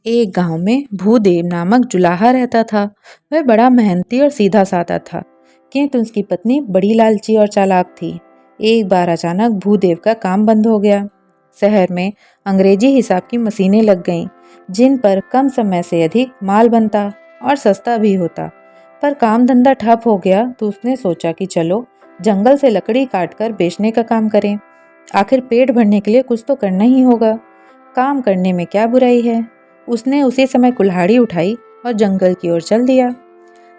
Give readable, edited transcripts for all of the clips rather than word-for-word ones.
एक गांव में भूदेव नामक जुलाहा रहता था। वह बड़ा मेहनती और सीधा साधा था, किंतु उसकी पत्नी बड़ी लालची और चालाक थी। एक बार अचानक भूदेव का काम बंद हो गया। शहर में अंग्रेजी हिसाब की मशीनें लग गईं, जिन पर कम समय से अधिक माल बनता और सस्ता भी होता। पर काम धंधा ठप हो गया तो उसने सोचा कि चलो जंगल से लकड़ी काटकर बेचने का काम करें। आखिर पेट भरने के लिए कुछ तो करना ही होगा। काम करने में क्या बुराई है। उसने उसी समय कुल्हाड़ी उठाई और जंगल की ओर चल दिया।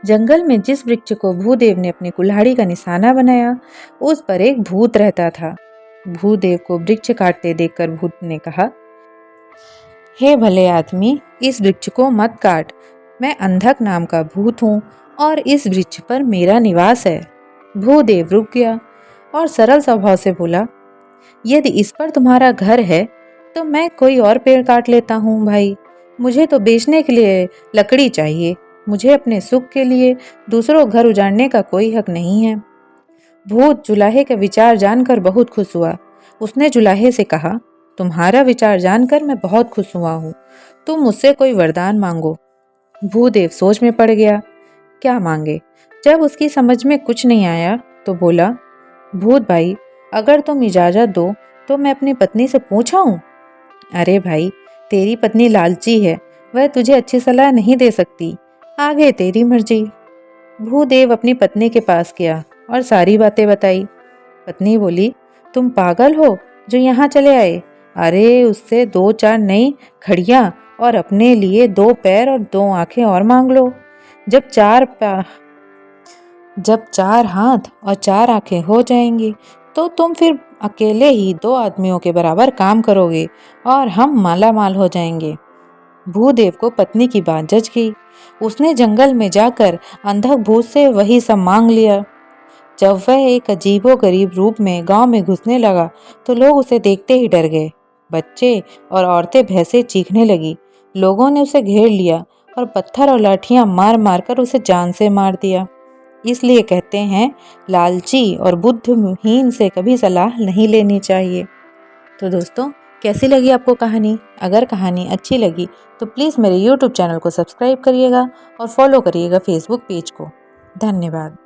जंगल में जिस वृक्ष को भूदेव ने अपनी कुल्हाड़ी का निशाना बनाया, उस पर एक भूत रहता था। भूदेव को वृक्ष काटते देखकर भूत ने कहा, हे भले आदमी, इस वृक्ष को मत काट। मैं अंधक नाम का भूत हूँ और इस वृक्ष पर मेरा निवास है। भूदेव रुक गया और सरल स्वभाव से बोला, यदि इस पर तुम्हारा घर है तो मैं कोई और पेड़ काट लेता हूँ भाई। मुझे तो बेचने के लिए लकड़ी चाहिए। मुझे अपने सुख के लिए दूसरों घर उजाड़ने का कोई हक नहीं है। भूत जुलाहे का विचार जानकर बहुत खुश हुआ। उसने जुलाहे से कहा, तुम्हारा विचार जानकर मैं बहुत खुश हुआ हूँ। तुम मुझसे कोई वरदान मांगो। भूदेव सोच में पड़ गया, क्या मांगे। जब उसकी समझ में कुछ नहीं आया तो बोला, भूत भाई, अगर तुम इजाजत दो तो मैं अपनी पत्नी से पूछाऊं। अरे भाई, तेरी पत्नी लालची है, वह तुझे अच्छी सलाह नहीं दे सकती। आगे तेरी मर्जी। भूदेव अपनी पत्नी के पास गया और सारी बातें बताई। पत्नी बोली, तुम पागल हो जो यहाँ चले आए। अरे उससे 2-4 नई घड़ियां और अपने लिए 2 पैर और 2 आंखें और मांग लो। जब जब 4 हाथ और 4 आंखें हो जाएंगी तो तुम फिर अकेले ही 2 आदमियों के बराबर काम करोगे और हम माला माल हो जाएंगे। भूदेव को पत्नी की बात जच गई। उसने जंगल में जाकर अंधक भूत से वही सब मांग लिया। जब वह एक अजीबोगरीब रूप में गांव में घुसने लगा तो लोग उसे देखते ही डर गए। बच्चे और औरतें भैंसे चीखने लगी। लोगों ने उसे घेर लिया और पत्थर और लाठियां मार मार कर उसे जान से मार दिया। इसलिए कहते हैं, लालची और बुद्धिहीन से कभी सलाह नहीं लेनी चाहिए। तो दोस्तों, कैसी लगी आपको कहानी? अगर कहानी अच्छी लगी तो प्लीज़ मेरे YouTube चैनल को सब्सक्राइब करिएगा और फॉलो करिएगा फेसबुक पेज को। धन्यवाद।